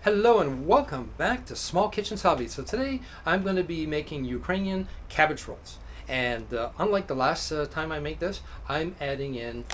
Hello and welcome back to Small Kitchen Hobby. So today I'm going to be making Ukrainian cabbage rolls, and unlike the last time I made this, I'm adding in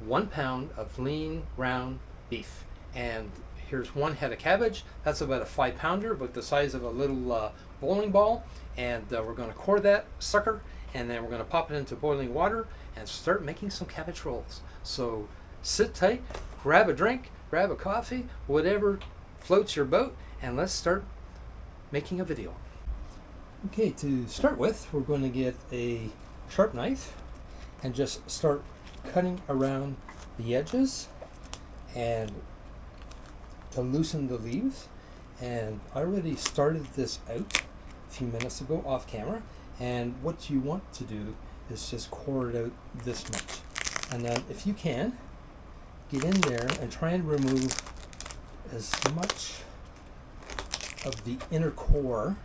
1 pound of lean ground beef, and here's 1 head of cabbage. That's about a 5-pounder, but the size of a little bowling ball, and we're going to core that sucker, and then we're going to pop it into boiling water and start making some cabbage rolls. So sit tight, grab a drink, grab a coffee, whatever floats your boat, and let's start making a video. Okay, to start with, we're going to get a sharp knife and just start cutting around the edges and to loosen the leaves. And I already started this out a few minutes ago off camera, and what you want to do is just core it out this much, and then if you can, get in there and try and remove as much of the inner core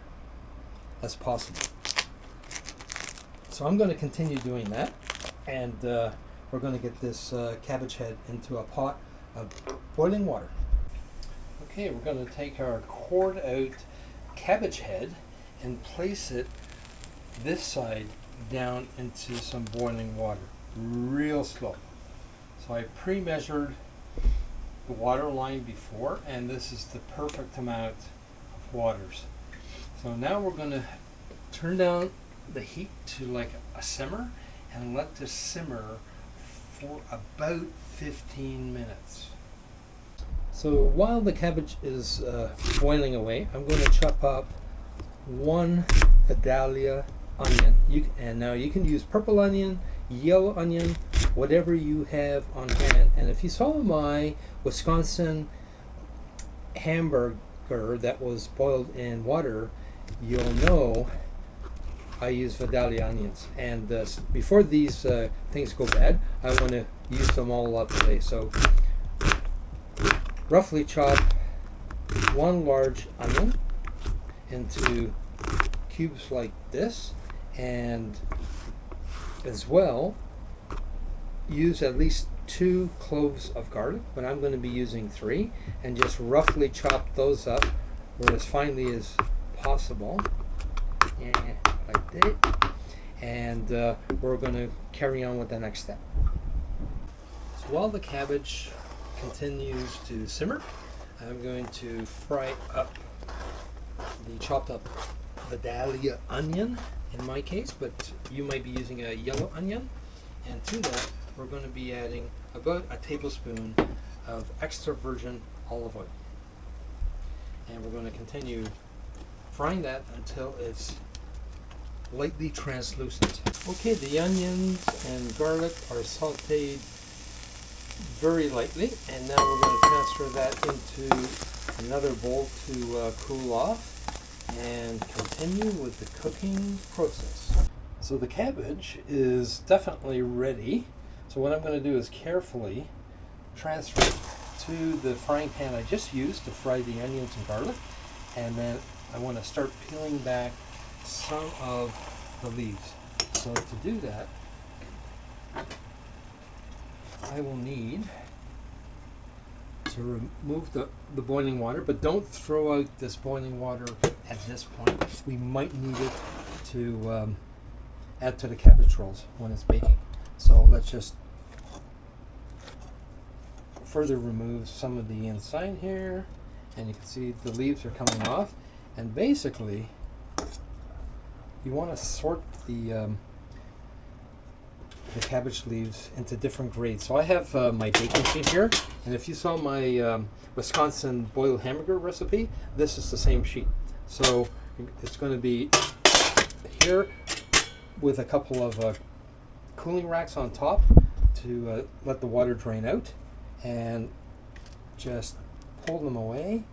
as possible. So I'm going to continue doing that, and we're going to get this cabbage head into a pot of boiling water. Okay, we're going to take our cored out cabbage head and place it this side down into some boiling water, real slow. So I pre-measured the water line before, and this is the perfect amount of waters. So now we're going to turn down the heat to like a simmer and let this simmer for about 15 minutes. So while the cabbage is boiling away, I'm going to chop up 1 Vidalia onion. And now you can use purple onion, yellow onion, whatever you have on hand. And if you saw my Wisconsin hamburger that was boiled in water, you'll know I use Vidalia onions. And before these things go bad, I want to use them all up today. So roughly chop 1 large onion into cubes like this, and as well use at least 2 cloves of garlic, but I'm going to be using 3, and just roughly chop those up or as finely as possible, like that. And we're going to carry on with the next step. So while the cabbage continues to simmer, I'm going to fry up the chopped up Vidalia onion in my case, but you might be using a yellow onion. And to that, we're going to be adding about a tablespoon of extra virgin olive oil. And we're going to continue frying that until it's lightly translucent. Okay, the onions and garlic are sauteed very lightly, and now we're going to transfer that into another bowl to cool off and continue with the cooking process. So the cabbage is definitely ready. So what I'm going to do is carefully transfer it to the frying pan I just used to fry the onions and garlic, and then I want to start peeling back some of the leaves. So to do that, I will need to remove the boiling water, but don't throw out this boiling water at this point. We might need it to add to the cabbage rolls when it's baking. So let's just further remove some of the inside here, and you can see the leaves are coming off. And basically, you want to sort the cabbage leaves into different grades. So I have my baking sheet here, and if you saw my Wisconsin boiled hamburger recipe, this is the same sheet. So it's going to be here with a couple of cooling racks on top to let the water drain out, and just pull them away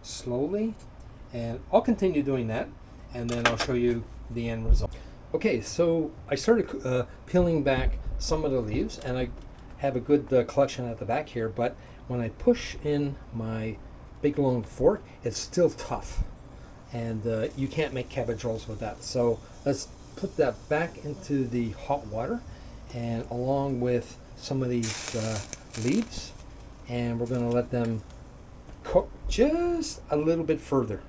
slowly, and I'll continue doing that, and then I'll show you the end result. Okay, so I started peeling back some of the leaves, and I have a good collection at the back here, but when I push in my big long fork, it's still tough, and you can't make cabbage rolls with that. So let's put that back into the hot water, and along with some of these leaves, and we're going to let them cook just a little bit further.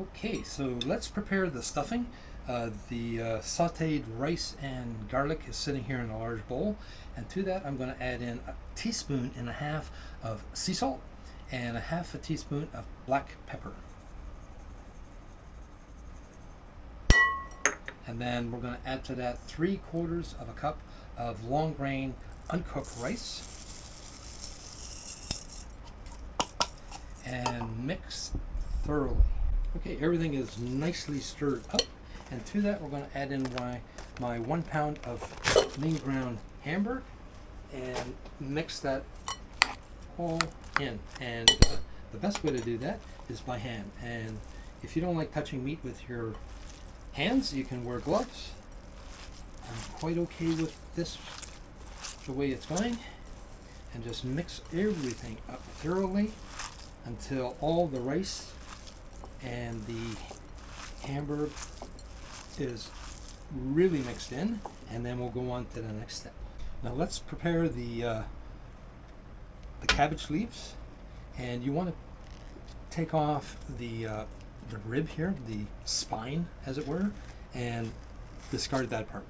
Okay, so let's prepare the stuffing. The sauteed rice and garlic is sitting here in a large bowl, and to that I'm going to add in a teaspoon and a half of sea salt and a half a teaspoon of black pepper. And then we're going to add to that 3/4 of a cup of long grain uncooked rice and mix thoroughly. Okay, everything is nicely stirred up, and to that we're going to add in my 1 pound of lean ground hamburger and mix that all in. And the best way to do that is by hand. And if you don't like touching meat with your hands, you can wear gloves. I'm quite okay with this, the way it's going. And just mix everything up thoroughly until all the rice and the hamburger is really mixed in, and then we'll go on to the next step. Now let's prepare the cabbage leaves, and you want to take off the rib here, the spine as it were, and discard that part.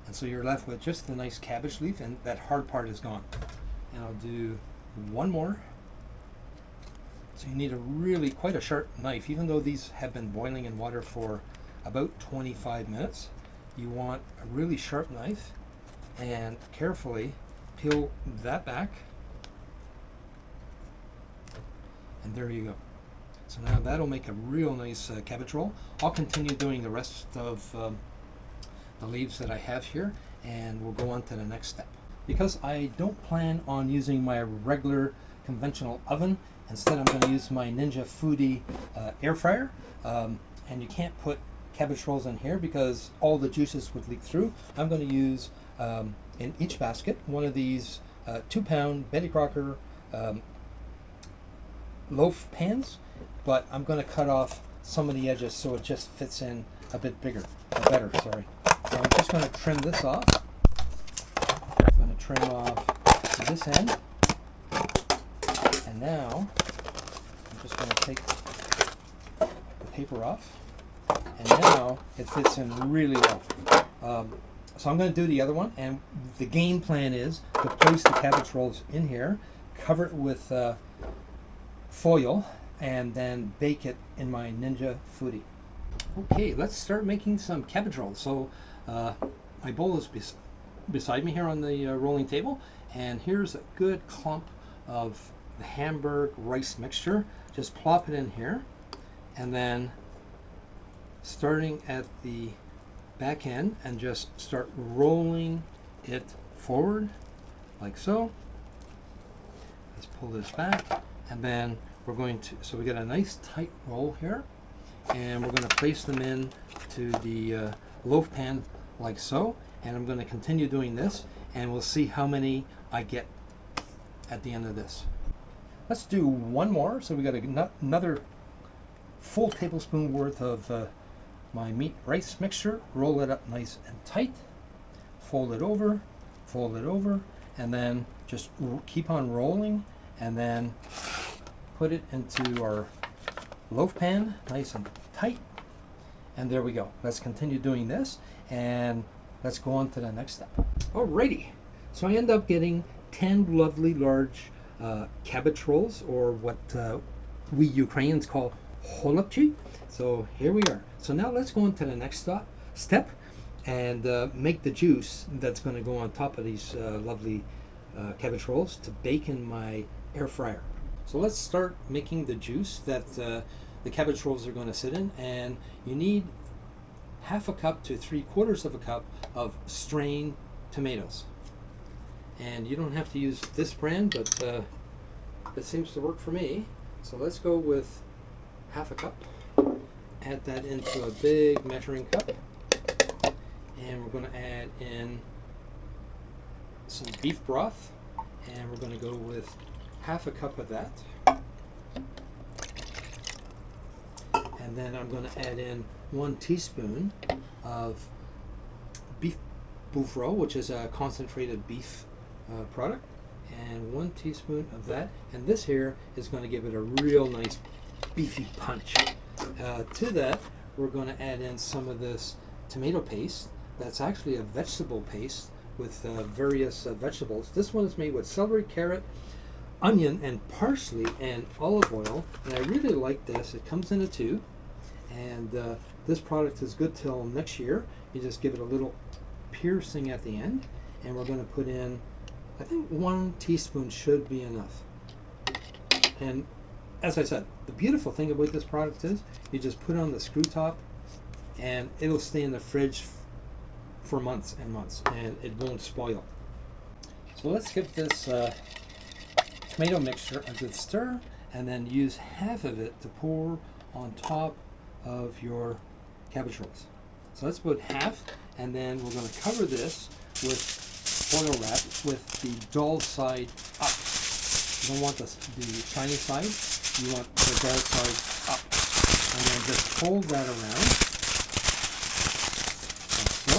And so you're left with just the nice cabbage leaf, and that hard part is gone. And I'll do one more. So you need quite a sharp knife. Even though these have been boiling in water for about 25 minutes, you want a really sharp knife and carefully peel that back. And there you go. So now that'll make a real nice cabbage roll. I'll continue doing the rest of the leaves that I have here, and we'll go on to the next step. Because I don't plan on using my regular conventional oven, instead I'm going to use my Ninja Foodi Air Fryer. And you can't put cabbage rolls in here because all the juices would leak through. I'm going to use in each basket one of these 2-pound Betty Crocker loaf pans, but I'm going to cut off some of the edges so it just fits in a bit better. Sorry. So I'm just going to trim this off. I'm going to trim off this end, and now I'm just going to take the paper off, and now it fits in really well. So I'm going to do the other one, and the game plan is to place the cabbage rolls in here, cover it with foil, and then bake it in my Ninja Foodi. Okay, let's start making some cabbage rolls. So my bowl is beside me here on the rolling table, and here's a good clump of the hamburg rice mixture. Just plop it in here, and then starting at the back end and just start rolling it forward like so. Let's pull this back, and then we're going to, so we get a nice tight roll here, and we're going to place them in to the loaf pan like so, and I'm going to continue doing this, and we'll see how many I get at the end of this. Let's do one more. So we got another full tablespoon worth of my meat rice mixture. Roll it up nice and tight, fold it over, and then just keep on rolling, and then put it into our loaf pan nice and tight. And there we go. Let's continue doing this, and let's go on to the next step. Alrighty, so I end up getting 10 lovely large cabbage rolls, or what we Ukrainians call holubtsi. So here we are. So now let's go on to the next step and make the juice that's going to go on top of these lovely cabbage rolls to bake in my air fryer. So let's start making the juice that the cabbage rolls are going to sit in, and you need 1/2 cup to 3/4 of a cup of strained tomatoes. And you don't have to use this brand, but it seems to work for me. So let's go with 1/2 cup. Add that into a big measuring cup, and we're going to add in some beef broth, and we're going to go with 1/2 cup of that. And then I'm going to add in 1 teaspoon of beef boufferolle, which is a concentrated beef product, and 1 teaspoon of that. And this here is going to give it a real nice beefy punch. To that, we're going to add in some of this tomato paste. That's actually a vegetable paste with various vegetables. This one is made with celery, carrot, onion, and parsley, and olive oil. And I really like this. It comes in a tube, and this product is good till next year. You just give it a little piercing at the end, and we're going to put in, I think 1 teaspoon should be enough. And as I said, the beautiful thing about this product is you just put it on the screw top and it'll stay in the fridge for months and months, and it won't spoil. So let's give this tomato mixture a good stir, and then use half of it to pour on top of your cabbage rolls. So that's about half, and then we're going to cover this with foil wrap with the dull side up. You don't want the shiny side, you want the dull side up. And then just fold that around, like so,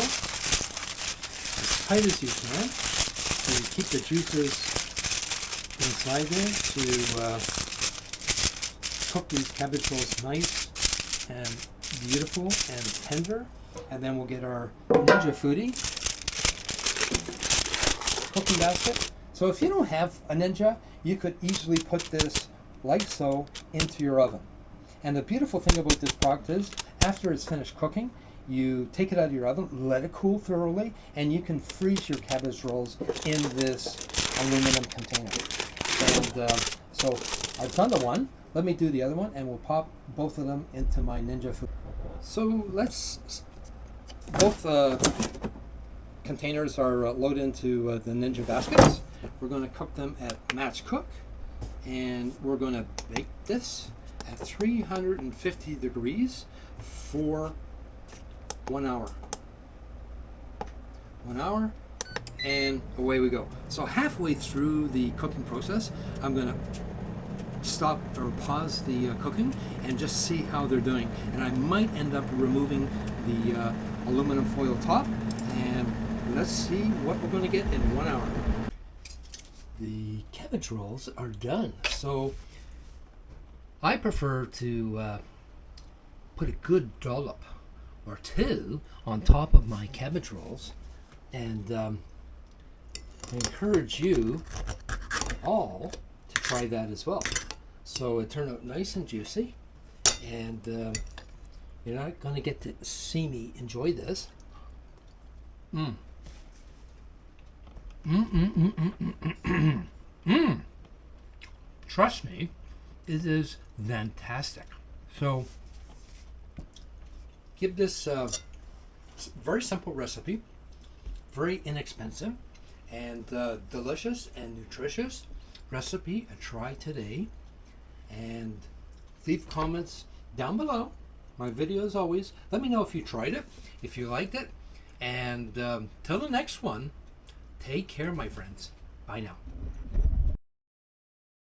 as tight as you can, so you keep the juices inside there to cook these cabbage rolls nice and beautiful and tender. And then we'll get our Ninja Foodi cooking basket. So if you don't have a Ninja, you could easily put this like so into your oven. And the beautiful thing about this product is, after it's finished cooking, you take it out of your oven, let it cool thoroughly, and you can freeze your cabbage rolls in this aluminum container. And so I've done the one. Let me do the other one, and we'll pop both of them into my Ninja Foodi. So both containers are loaded into the Ninja baskets. We're going to cook them at match cook, and we're going to bake this at 350 degrees for 1 hour. 1 hour, and away we go. So halfway through the cooking process, I'm going to stop or pause the cooking and just see how they're doing. And I might end up removing the aluminum foil top, and let's see what we're going to get in 1 hour. The cabbage rolls are done. So I prefer to put a good dollop or two on top of my cabbage rolls, and I encourage you all to try that as well. So it turned out nice and juicy, and you're not going to get to see me enjoy this. Trust me, it is fantastic. So give this very simple recipe, very inexpensive, and delicious and nutritious recipe a try today. And leave comments down below my videos always. Let me know if you tried it, if you liked it, and till the next one, take care, my friends. Bye now.